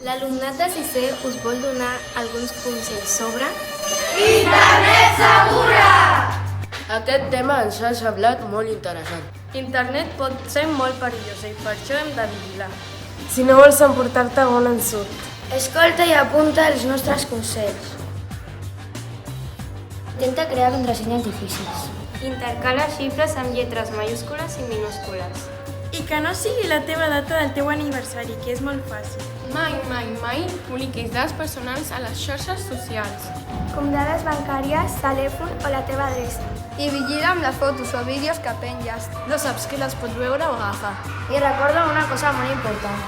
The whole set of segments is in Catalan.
L'alumnat de sisè us vol donar alguns consells sobre... Internet segura! Aquest tema ens ha semblat molt interessant. Internet pot ser molt perillosa i per això hem de vigilar. Si no vols emportar-te un ensurt. Escolta i apunta els nostres consells. Intenta crear contrasenyes difícils. Intercala xifres amb lletres majúscules i minúscules. I que no sigui la teva data del teu aniversari, que és molt fàcil. Mai publiquis dades personals a les xarxes socials. Com dades bancàries, telèfon o la teva adreça. I vigila amb les fotos o vídeos que penges. No saps qui les pot veure o agafar. I recorda una cosa molt important.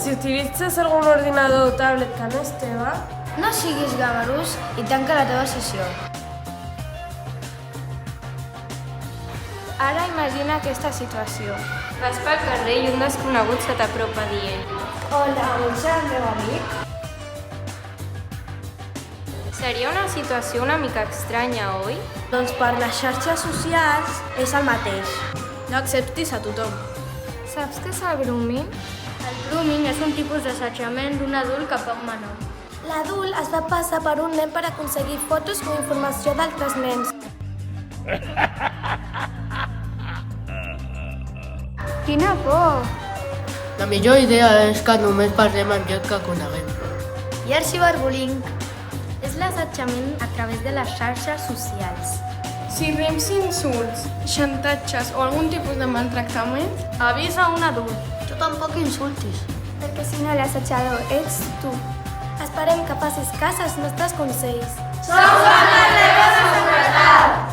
Si utilitzes algun ordinador o tablet que no és teva, No siguis gavarús i tanca la teva sessió. Ara imagina aquesta situació. Vas pel carrer i un desconegut se t'apropa dient: Hola, vols ser el meu amic? seria una situació una mica estranya, oi? Doncs per les xarxes socials és el mateix. No acceptis a tothom. Saps què és el grooming? El grooming és un tipus d'assetjament d'un adult cap a un menor. L'adult es fa passar per un nen per aconseguir fotos o informació d'altres nens. Quina por! La millor idea és que només parlem amb gent que coneguem. I el ciberbullying és l'assetjament a través de les xarxes socials. Si rems insults, xantatges o algun tipus de maltractament, Avisa un adult. Tu tampoc insultis. Perquè si no l'assetjador ets tu. Esperem que facis cas als nostres consells. Som la teva seguretat!